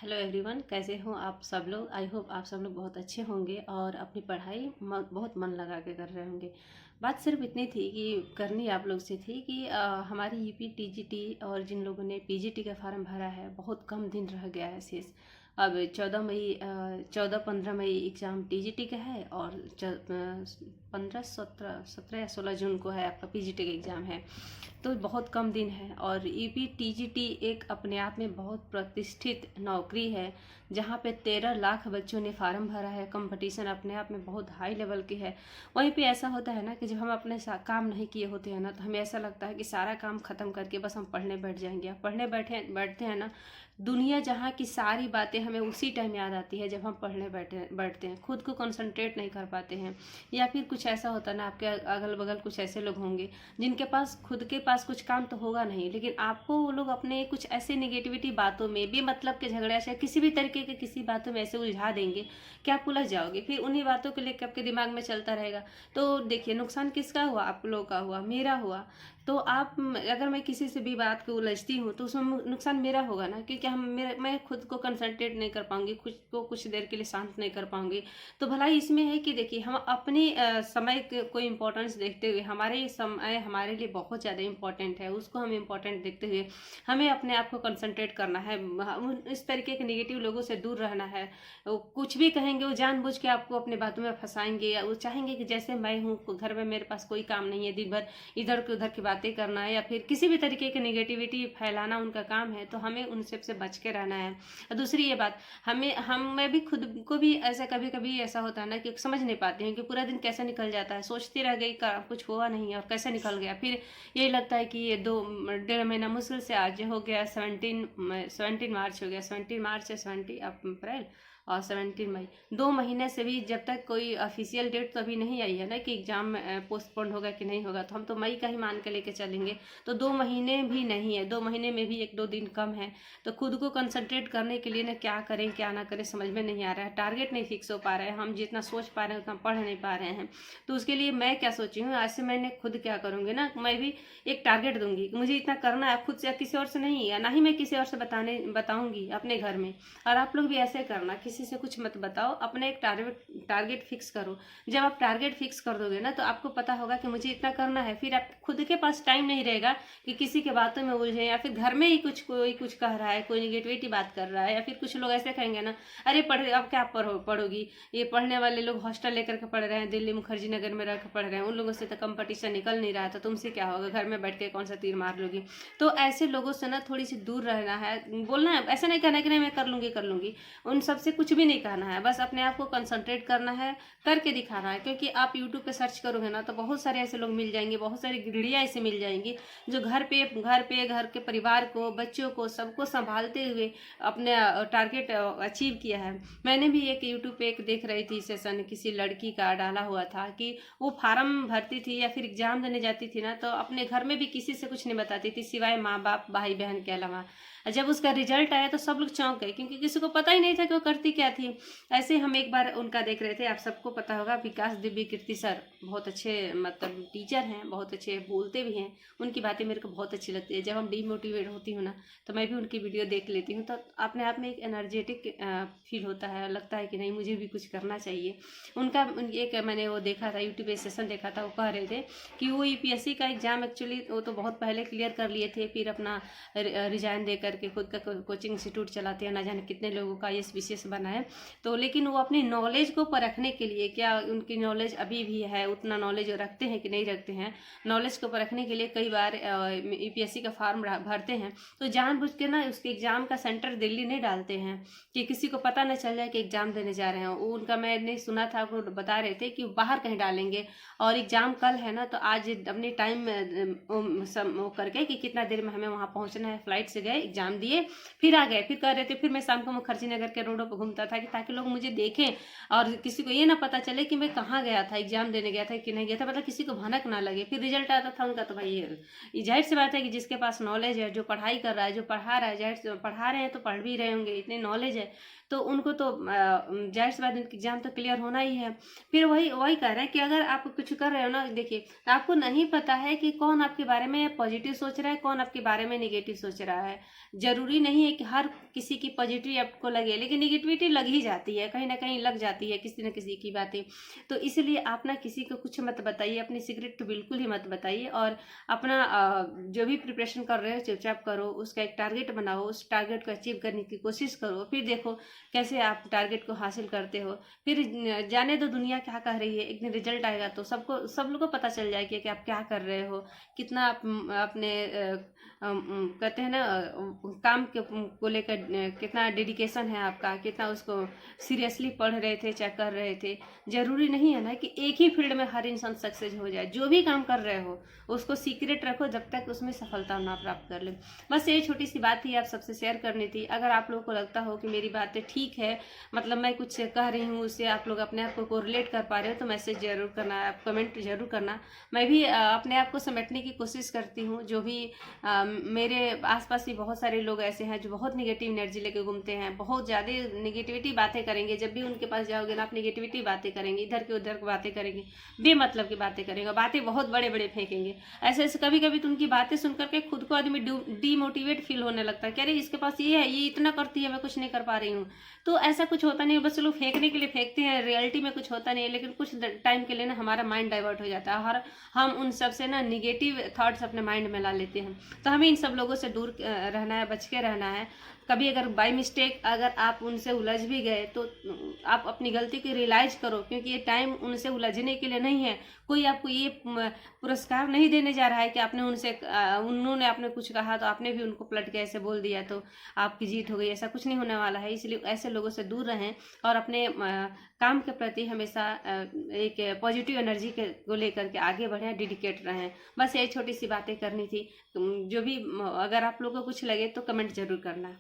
Hello everyone, कैसे हो आप सब लोग। आई होप आप सब लोग बहुत अच्छे होंगे और अपनी पढ़ाई बहुत मन लगा के कर रहे होंगे। बात सिर्फ इतनी थी कि करनी आप लोग से थी कि हमारी यूपी टीजीटी और जिन लोगों ने पीजीटी का फार्म भरा है, बहुत कम दिन रह गया है शेष। अब 14-15 मई एग्ज़ाम टीजीटी का है और 17 या 16 जून को है आपका पीजीटी का एग्ज़ाम है। तो बहुत कम दिन है और ईपी टीजीटी एक अपने आप में बहुत प्रतिष्ठित नौकरी है, जहाँ पे 13 लाख बच्चों ने फार्म भरा है। कंपटीशन अपने आप में बहुत हाई लेवल की है। वहीं पे ऐसा होता है ना कि जब हम अपने काम नहीं किए होते हैं ना, तो हमें ऐसा लगता है कि सारा काम खत्म करके बस हम पढ़ने बैठ जाएंगे। अब पढ़ने बैठते हैं ना, दुनिया जहाँ की सारी बातें हमें उसी टाइम याद आती है जब हम पढ़ने बैठते हैं। खुद को कंसंट्रेट नहीं कर पाते हैं। या फिर कुछ ऐसा होता है ना, आपके अगल बगल कुछ ऐसे लोग होंगे जिनके पास खुद के पास कुछ काम तो होगा नहीं, लेकिन आपको वो लोग अपने कुछ ऐसे निगेटिविटी बातों में भी, मतलब के झगड़े या किसी भी तरीके के किसी बातों में ऐसे उलझा देंगे कि आप उलझ जाओगे। फिर उन्हीं बातों को लेकर आपके दिमाग में चलता रहेगा। तो देखिए, नुकसान किसका हुआ? आप लोगों का हुआ, मेरा हुआ। तो आप, अगर मैं किसी से भी बात को उलझती हूँ तो उसमें नुकसान मेरा होगा ना, क्योंकि मैं खुद को कंसंट्रेट नहीं कर पाऊंगी, खुद को कुछ देर के लिए शांत नहीं कर पाऊंगी। तो भलाई इसमें है कि देखिए, हम अपने समय को इम्पोर्टेंस देखते हुए, हमारे समय हमारे लिए बहुत ज़्यादा इम्पोर्टेंट है, उसको हम इम्पोर्टेंट देखते हुए हमें अपने आप को कंसंट्रेट करना है। इस तरीके के नेगेटिव लोगों से दूर रहना है। वो कुछ भी कहेंगे, वो जानबूझ के आपको अपनी बातों में फंसाएंगे, या वो चाहेंगे कि जैसे मैं हूँ, घर में मेरे पास कोई काम नहीं है, दिन भर इधर के उधर की बातें करना है या फिर किसी भी तरीके की नेगेटिविटी फैलाना उनका काम है। तो हमें उन सब से बच के रहना है। और दूसरी ये बात, मैं भी खुद को भी ऐसा कभी कभी ऐसा होता है ना कि समझ नहीं पाती हूँ कि पूरा दिन कैसे निकल जाता है। सोचती रह गई, कुछ हुआ नहीं और कैसे निकल गया। फिर यही लगता है कि ये 1.5 महीना मुश्किल से आज हो गया। 17 मार्च हो गया। 17 मार्च से 20 अप्रैल और 17 मई, 2 महीने से भी जब तक कोई ऑफिशियल डेट तो अभी नहीं आई है ना कि एग्जाम पोस्टपोन होगा कि नहीं होगा, तो हम तो मई का ही मान के लेके चलेंगे। तो 2 महीने भी नहीं है, 2 महीने में भी 1-2 दिन कम है। तो खुद को कंसंट्रेट करने के लिए ना क्या करें क्या ना करें समझ में नहीं आ रहा है। टारगेट नहीं फिक्स हो पा रहा है, हम जितना सोच पा रहे हैं उतना पढ़ नहीं पा रहे हैं। तो उसके लिए मैं क्या सोची हूँ, आज से मैंने खुद क्या करूँगी ना, मैं भी एक टारगेट दूंगी कि मुझे इतना करना है, खुद से, किसी और से नहीं, या ना ही मैं किसी और से बताऊंगी अपने घर में। और आप लोग भी ऐसे करना, किसी से कुछ मत बताओ, अपने एक टारगेट फिक्स करो। जब आप टारगेट फिक्स कर दोगे ना, तो आपको पता होगा कि मुझे इतना करना है। फिर आप खुद के पास टाइम नहीं रहेगा कि किसी के बातों में उलझे, या फिर घर में ही कोई कुछ कह रहा है, कोई निगेटिविटी बात कर रहा है, या फिर कुछ लोग ऐसे कहेंगे ना, अरे अब क्या पढ़ोगी, ये पढ़ने वाले लोग हॉस्टल लेकर के पढ़ रहे हैं, दिल्ली मुखर्जी नगर में रह कर पढ़ रहे हैं, उन लोगों से तो कंपटीशन निकल नहीं रहा था, तुमसे क्या होगा, घर में बैठ के कौन सा तीर मार लोगी। तो ऐसे लोगों से ना थोड़ी सी दूर रहना है। बोलना है, ऐसा नहीं कहना कि नहीं मैं कर लूंगी, उन सबसे कुछ भी नहीं कहना है। बस अपने आप को कंसंट्रेट करना है, करके दिखाना है। क्योंकि आप यूट्यूब पे सर्च करोगे ना, तो बहुत सारे ऐसे लोग मिल जाएंगे, बहुत सारी गृहिणियाँ ऐसे मिल जाएंगी जो घर के परिवार को, बच्चों को, सबको संभालते हुए अपने टारगेट अचीव किया है। मैंने भी एक यूट्यूब पे एक देख रही थी सेशन, किसी लड़की का डाला हुआ था कि वो फार्म भरती थी या फिर एग्जाम देने जाती थी ना, तो अपने घर में भी किसी से कुछ नहीं बताती थी सिवाय माँ बाप भाई बहन के अलावा। जब उसका रिजल्ट आया तो सब लोग चौंक गए, क्योंकि किसी को पता ही नहीं था कि वो करती क्या थी। ऐसे हम एक बार उनका देख रहे थे, आप सबको पता होगा, विकास दिव्य कीर्ति सर, बहुत अच्छे मतलब टीचर हैं, बहुत अच्छे बोलते भी हैं। उनकी बातें मेरे को बहुत अच्छी लगती है। जब हम डीमोटिवेट होती हूँ ना, तो मैं भी उनकी वीडियो देख लेती हूँ, तो अपने आप में एक एनर्जेटिक फील होता है, लगता है कि नहीं मुझे भी कुछ करना चाहिए। उनका एक मैंने वो देखा था, यूट्यूब पे सेशन देखा था, वो कह रहे थे कि वो यूपीएससी का एग्जाम एक्चुअली वो तो बहुत पहले क्लियर कर लिए थे, फिर अपना रिजाइन दे करके खुद का कोचिंग इंस्टीट्यूट चलाते हैं, ना जाने कितने लोगों का ये विशेष बना है। तो लेकिन वो अपनी नॉलेज को परखने के लिए, क्या उनकी नॉलेज अभी भी है, उतना नॉलेज रखते हैं कि नहीं रखते हैं, नॉलेज को परखने के लिए कई बार यूपीएससी का फॉर्म भरते हैं। तो जानबूझ के ना उसके एग्जाम का सेंटर दिल्ली नहीं डालते हैं कि किसी को पता न चल जाए कि एग्जाम देने जा रहे हैं। वो उनका मैंने सुना था, वो बता रहे थे कि बाहर कहीं डालेंगे, और एग्जाम कल है ना, तो आज अपने टाइम करके कि कितना देर में हमें वहाँ पहुँचना है, फ्लाइट से गए, एग्जाम दिए, फिर आ गए। फिर कह रहे थे फिर मैं शाम को मुखर्जी नगर के रोडों पर घूमता था कि ताकि लोग मुझे देखें और किसी को ये ना पता चले कि मैं कहाँ गया था, एग्जाम देने गया था कि नहीं गया था, मतलब किसी को भनक ना लगे। फिर रिजल्ट आता था उनका, तो भाई ये जाहिर सी बात है कि जिसके पास नॉलेज है, जो पढ़ाई कर रहा है, जो पढ़ा रहा है, जाहिर से पढ़ा रहे हैं तो पढ़ भी रहे होंगे, इतनी नॉलेज है, तो उनको तो जाहिर सी बात उनकी एग्जाम तो क्लियर होना ही है। फिर वही कह रहे हैं कि अगर आप कुछ कर रहे हो ना, देखिए, तो आपको नहीं पता है कि कौन आपके बारे में पॉजिटिव सोच रहा है, कौन आपके बारे में निगेटिव सोच रहा है। ज़रूरी नहीं है कि हर किसी की पॉजिटिव आपको लगे, लेकिन निगेटिविटी लग ही जाती है, कहीं ना कहीं लग जाती है किसी न किसी की बातें। तो इसलिए आप ना किसी को कुछ मत बताइए, अपनी सीक्रेट तो बिल्कुल ही मत बताइए, और अपना जो भी प्रिपरेशन कर रहे हो चुपचाप करो, उसका एक टारगेट बनाओ, उस टारगेट को अचीव करने की कोशिश करो, फिर देखो कैसे आप टारगेट को हासिल करते हो। फिर जाने दो दुनिया क्या कह रही है, एक दिन रिजल्ट आएगा तो सब लोगों को पता चल जाएगा कि आप क्या कर रहे हो, कितना आप अपने कहते हैं ना काम के को लेकर कितना डेडिकेशन है आपका, कितना उसको सीरियसली पढ़ रहे थे, चेक कर रहे थे। ज़रूरी नहीं है ना कि एक ही फील्ड में हर इंसान सक्सेस हो जाए। जो भी काम कर रहे हो उसको सीक्रेट रखो जब तक उसमें सफलता ना प्राप्त कर ले। बस ये छोटी सी बात ही आप सबसे शेयर करनी थी। अगर आप लोगों को लगता हो कि मेरी बातें ठीक है, मतलब मैं कुछ कह रही हूँ उससे आप लोग अपने आप को रिलेट कर पा रहे हो, तो मैसेज जरूर करना, आप कमेंट जरूर करना। मैं भी अपने आप को समेटने की कोशिश करती हूँ। जो भी मेरे आसपास भी बहुत सारे लोग ऐसे हैं जो बहुत निगेटिव एनर्जी लेके घूमते हैं, बहुत ज़्यादा निगेटिविटी बातें करेंगे। जब भी उनके पास जाओगे ना, आप निगेटिविटी बातें करेंगे, इधर के उधर की बातें करेंगे, बेमतलब की बातें करेंगे, बातें बहुत बड़े बड़े फेंकेंगे। ऐसे ऐसे कभी कभी तो उनकी बातें सुन करके खुद को आदमी डीमोटिवेट फील होने लगता है कि अरे इसके पास ये है, ये इतना करती है, मैं कुछ नहीं कर पा रही हूँ। तो ऐसा कुछ होता नहीं है, बस लोग फेंकने के लिए फेंकते हैं, रियलिटी में कुछ होता नहीं है। लेकिन कुछ टाइम के लिए ना हमारा माइंड डाइवर्ट हो जाता है, और हम उन सब से ना निगेटिव थॉट्स अपने माइंड में ला लेते हैं। तो हमें इन सब लोगों से दूर रहना है, बच के रहना है। कभी अगर बाय मिस्टेक अगर आप उनसे उलझ भी गए तो आप अपनी गलती को रियलाइज करो, क्योंकि ये टाइम उनसे उलझने के लिए नहीं है। कोई आपको ये पुरस्कार नहीं देने जा रहा है कि आपने उनसे उन्होंने आपने कुछ कहा तो आपने भी उनको पलट के ऐसे बोल दिया तो आपकी जीत हो गई। ऐसा कुछ नहीं होने वाला है। इसलिए ऐसे लोगों से दूर रहें और अपने काम के प्रति हमेशा एक पॉजिटिव एनर्जी को लेकर के आगे बढ़ें, डेडिकेट रहें। बस ये छोटी सी बातें करनी थी। जो भी अगर आप लोगों को कुछ लगे तो कमेंट जरूर करना।